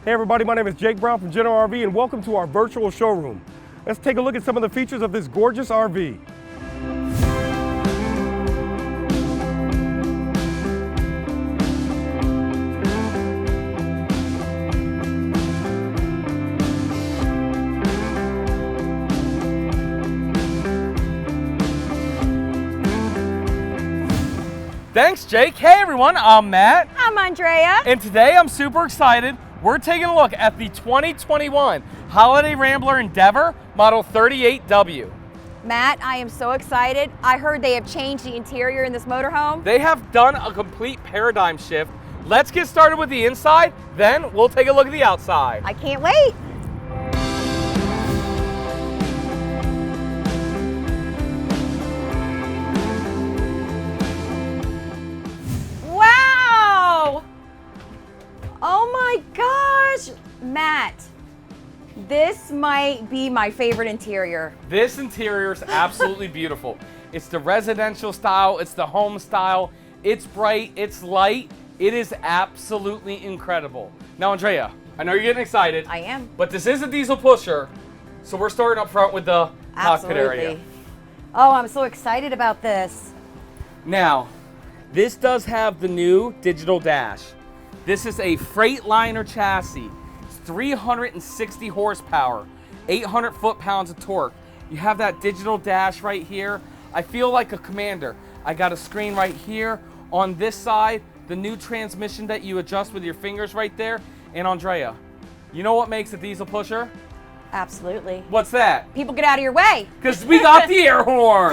Hey everybody, my name is Jake Brown from General RV and welcome to our virtual showroom. Let's take a look at some of the features of this gorgeous RV. Thanks, Jake. Hey everyone, I'm Matt. I'm Andrea. And today I'm super excited. We're taking a look at the 2021 Holiday Rambler Endeavor Model 38W. Matt, I am so excited. I heard they have changed the interior in this motorhome. They have done a complete paradigm shift. Let's get started with the inside, then we'll take a look at the outside. I can't wait. Oh my gosh, Matt, this might be my favorite interior. This interior is absolutely beautiful. It's the residential style, it's the home style, it's bright, it's light, it is absolutely incredible. Now Andrea, I know you're getting excited. I am. But this is a diesel pusher, so we're starting up front with the cockpit area. Oh, I'm so excited about this. Now, this does have the new digital dash. This is a Freightliner chassis. It's 360 horsepower, 800 foot-pounds of torque. You have that digital dash right here. I feel like a Commander. I got a screen right here. On this side, the new transmission that you adjust with your fingers right there. And Andrea, you know what makes a diesel pusher? Absolutely. What's that? People get out of your way. Because we got the air horn.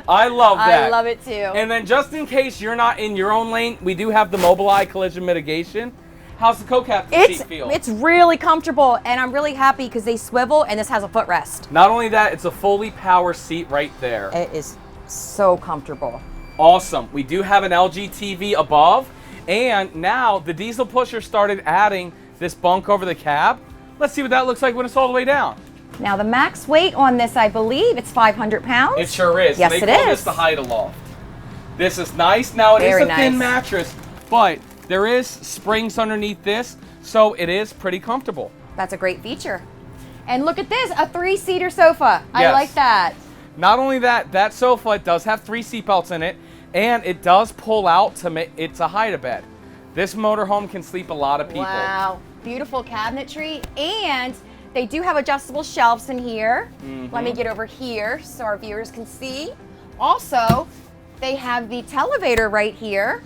I love that. I love it too. And then just in case you're not in your own lane, we do have the Mobileye collision mitigation. How's the co-captain seat feel? It's really comfortable, and I'm really happy because they swivel and this has a footrest. Not only that, it's a fully power seat right there. It is so comfortable. Awesome. We do have an LG TV above, and now the diesel pusher started adding this bunk over the cab. Let's see what that looks like when it's all the way down. Now the max weight on this, I believe, it's 500 pounds. It sure is. Yes, they it call is. this the Hide-A-Loft. This is nice. Now it is Very a thin nice. mattress, but there is springs underneath this, so it is pretty comfortable. That's a great feature. And look at this, a 3-seater sofa. I Yes. like that. Not only that, that sofa does have 3 seat belts in it, and it does pull out to make it's a hide-a-bed. This motorhome can sleep a lot of people. Wow, beautiful cabinetry, and they do have adjustable shelves in here. Let me get over here so our viewers can see. Also, they have the televator right here.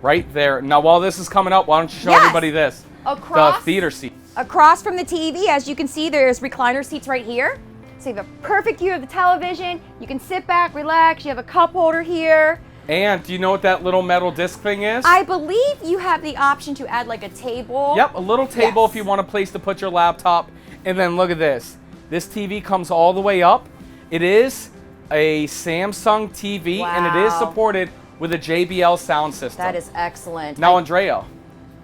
Right there. Now, while this is coming up, why don't you show Yes. everybody this? Across- the theater seats. Across from the TV, as you can see, there's recliner seats right here. So you have a perfect view of the television. You can sit back, relax. You have a cup holder here. And do you know what that little metal disc thing is? I believe you have the option to add like a table. Yep, a little table Yes. if you want a place to put your laptop. And then look at this. This TV comes all the way up. It is a Samsung TV, and it is Wow. supported with a JBL sound system. That is excellent. Now, Andrea,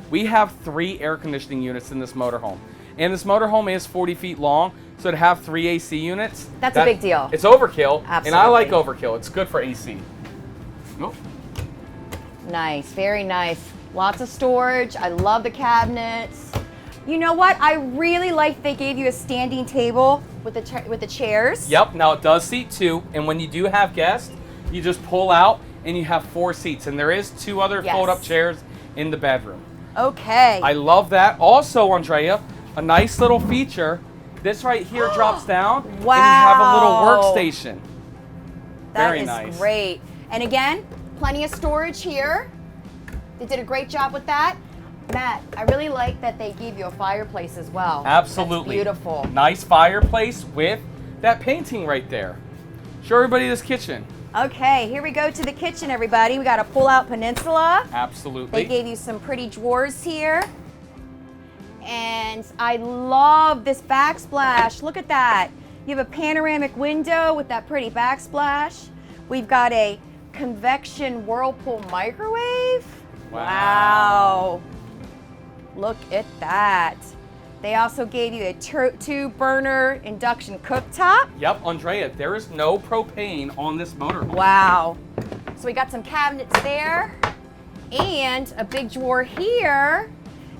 we have 3 air conditioning units in this motorhome. And this motorhome is 40 feet long, so to have 3 AC units, That's a big deal. It's overkill, and I Absolutely. like overkill. It's good for AC. Oh. Nice, very nice. Lots of storage. I love the cabinets. You know what? I really like they gave you a standing table with the chairs. Yep, now it does seat 2, and when you do have guests, you just pull out and you have 4 seats, and there is 2 other Yes. fold-up chairs in the bedroom. Okay. I love that. Also, Andrea, a nice little feature. This right here drops down, and you have a little Wow. workstation. That Very is nice. great. And again, plenty of storage here. They did a great job with that. Matt, I really like that they gave you a fireplace as well. Absolutely. That's beautiful. Nice fireplace with that painting right there. Show everybody this kitchen. Okay, here we go to the kitchen, everybody. We got a pull-out peninsula. Absolutely. They gave you some pretty drawers here. And I love this backsplash. Look at that. You have a panoramic window with that pretty backsplash. We've got a convection whirlpool microwave. Wow. Look at that. They also gave you a 2-burner induction cooktop. Yep, Andrea, there is no propane on this motorhome. Wow. So we got some cabinets there. And a big drawer here.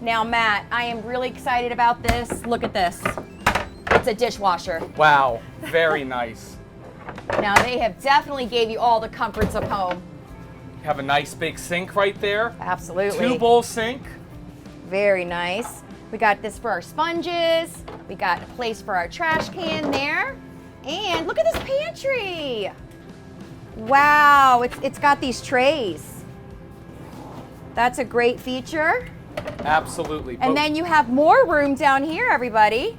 Now, Matt, I am really excited about this. Look at this. It's a dishwasher. Wow, very nice. Now, they have definitely gave you all the comforts of home. You have a nice big sink right there. Absolutely. 2-bowl sink. Very nice. We got this for our sponges. We got a place for our trash can there. And look at this pantry. Wow, it's got these trays. That's a great feature. Absolutely. And then you have more room down here, everybody.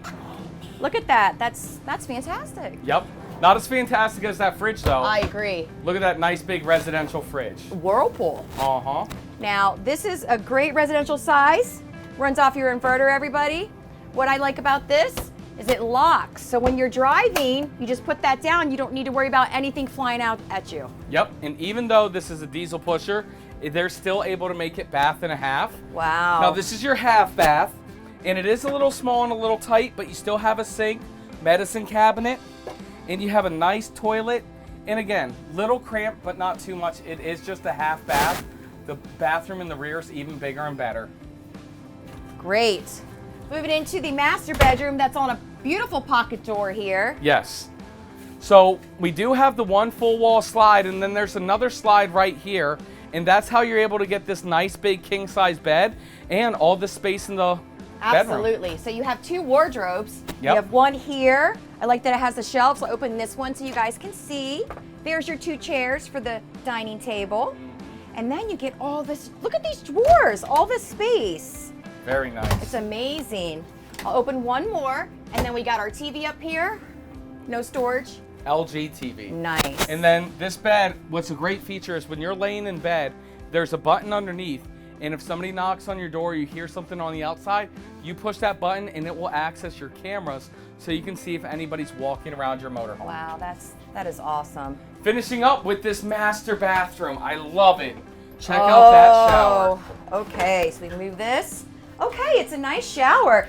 Look at that. That's fantastic. Yep. Not as fantastic as that fridge, though. I agree. Look at that nice big residential fridge. Whirlpool. Uh-huh. Now, this is a great residential size. Runs off your inverter, everybody. What I like about this is it locks. So when you're driving, you just put that down. You don't need to worry about anything flying out at you. Yep. And even though this is a diesel pusher, they're still able to make it bath and a half. Wow. Now, this is your half bath, and it is a little small and a little tight, but you still have a sink, medicine cabinet, and you have a nice toilet. And again, little cramped, but not too much. It is just a half bath. The bathroom in the rear is even bigger and better. Great. Moving into the master bedroom, that's on a beautiful pocket door here. Yes. So we do have the one full wall slide, and then there's another slide right here, and that's how you're able to get this nice big king size bed and all the space in the bedroom. Absolutely. So you have 2 wardrobes. Yep. You have one here. I like that it has the shelves. I'll open this one so you guys can see. There's your 2 chairs for the dining table. And then you get all this, look at these drawers, all this space. Very nice. It's amazing. I'll open one more, and then we got our TV up here. No storage. LG TV. Nice. And then this bed, what's a great feature is when you're laying in bed, there's a button underneath, and if somebody knocks on your door, you hear something on the outside, you push that button and it will access your cameras so you can see if anybody's walking around your motorhome. Wow, that is awesome. Finishing up with this master bathroom. I love it. Check out that shower. Okay, so we can move this. Okay, it's a nice shower.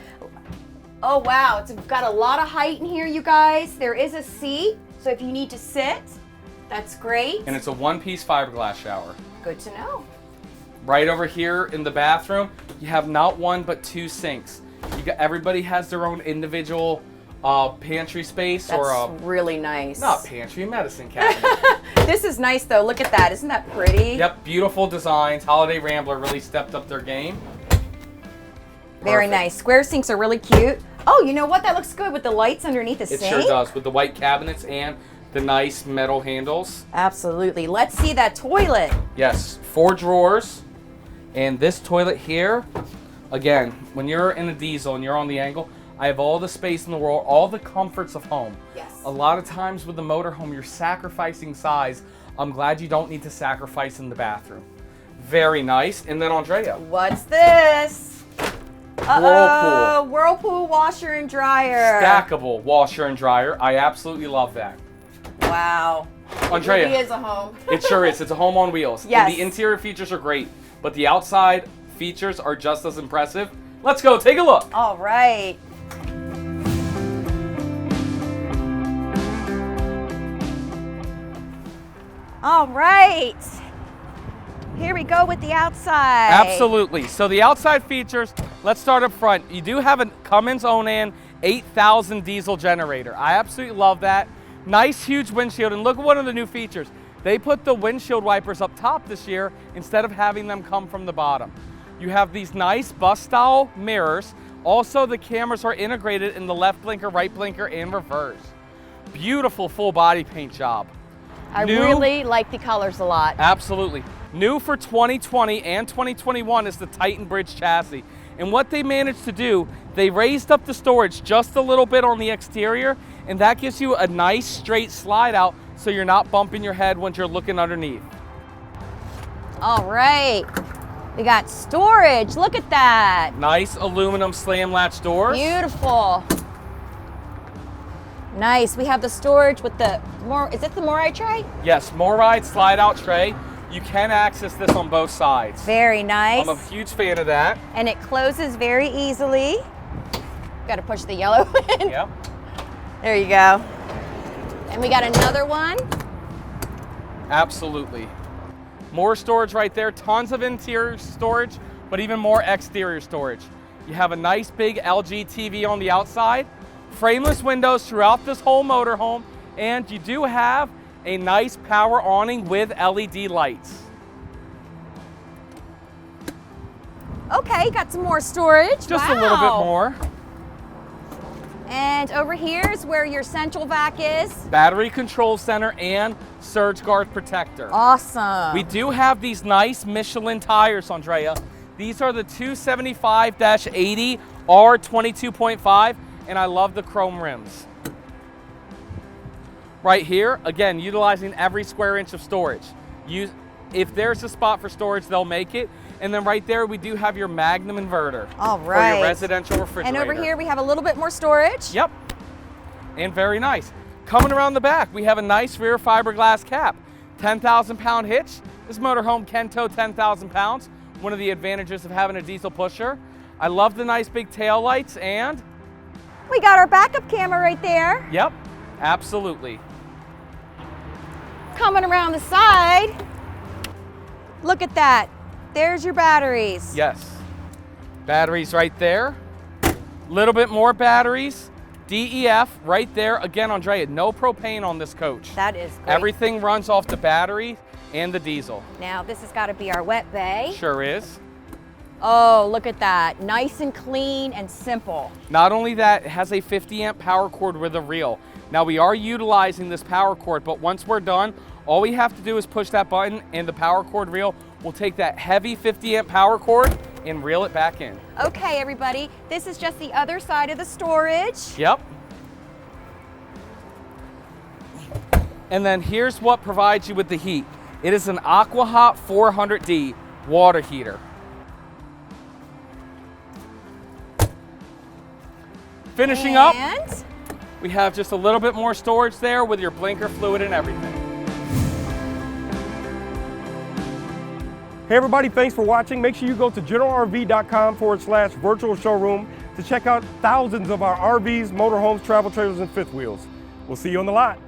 Oh wow, it's got a lot of height in here, you guys. There is a seat, so if you need to sit, that's great. And it's a one-piece fiberglass shower. Good to know. Right over here in the bathroom, you have not one but 2 sinks. Everybody has their own individual pantry space. That's really nice. Not pantry, medicine cabinet. This is nice though. Look at that. Isn't that pretty? Yep, beautiful designs. Holiday Rambler really stepped up their game. Very Perfect. nice. Square sinks are really cute. Oh, you know what? That looks good with the lights underneath the It sink. sure does, with the white cabinets and the nice metal handles. Absolutely. Let's see that toilet. Yes, 4 drawers. And this toilet here, again, when you're in a diesel and you're on the angle, I have all the space in the world, all the comforts of home. Yes. A lot of times with the motorhome, you're sacrificing size. I'm glad you don't need to sacrifice in the bathroom. Very nice. And then Andrea. What's this? Whirlpool. Whirlpool washer and dryer. Stackable washer and dryer. I absolutely love that. Wow. Andrea. It really is a home. It sure is. It's a home on wheels. Yes. And the interior features are great, but the outside features are just as impressive. Let's go take a look. All right. All right. Here we go with the outside. Absolutely. So the outside features, let's start up front. You do have a Cummins Onan 8000 diesel generator. I absolutely love that. Nice huge windshield, and look at one of the new features. They put the windshield wipers up top this year instead of having them come from the bottom. You have these nice bus style mirrors. Also, the cameras are integrated in the left blinker, right blinker, and reverse. Beautiful full body paint job. I really like the colors a lot. Absolutely. New for 2020 and 2021 is the Titan Bridge chassis. And what they managed to do, they raised up the storage just a little bit on the exterior, and that gives you a nice straight slide out so you're not bumping your head when you're looking underneath. All right. We got storage. Look at that. Nice aluminum slam latch doors. Beautiful. Nice. We have the storage with the is it the Morai tray? Yes, Moride slide out tray. You can access this on both sides. Very nice. I'm a huge fan of that. And it closes very easily. Got to push the yellow in. Yep. There you go. And we got another one. Absolutely. More storage right there, tons of interior storage, but even more exterior storage. You have a nice big LG TV on the outside, frameless windows throughout this whole motorhome, and you do have a nice power awning with LED lights. Okay, got some more storage. Just a little bit more. And over here is where your central vac is. Battery control center and surge guard protector. Awesome. We do have these nice Michelin tires, Andrea. These are the 275-80 R22.5, and I love the chrome rims. Right here, again, utilizing every square inch of storage. If there's a spot for storage, they'll make it. And then right there, we do have your Magnum inverter. All right. For your residential refrigerator. And over here, we have a little bit more storage. Yep. And very nice. Coming around the back, we have a nice rear fiberglass cap. 10,000-pound hitch. This motorhome can tow 10,000 pounds. One of the advantages of having a diesel pusher. I love the nice big tail lights, and we got our backup camera right there. Yep, absolutely. Coming around the side, look at that. There's your batteries. Yes. Batteries right there. Little bit more batteries. DEF right there. Again, Andrea, no propane on this coach. That is great. Everything runs off the battery and the diesel. Now, this has got to be our wet bay. Sure is. Oh, look at that. Nice and clean and simple. Not only that, it has a 50-amp power cord with a reel. Now, we are utilizing this power cord, but once we're done, all we have to do is push that button and the power cord reel will take that heavy 50-amp power cord and reel it back in. Okay, everybody, this is just the other side of the storage. Yep. And then here's what provides you with the heat. It is an AquaHot 400D water heater. Finishing up, we have just a little bit more storage there with your blinker fluid and everything. Hey everybody, thanks for watching. Make sure you go to generalrv.com/virtual showroom to check out thousands of our RVs, motorhomes, travel trailers, and fifth wheels. We'll see you on the lot.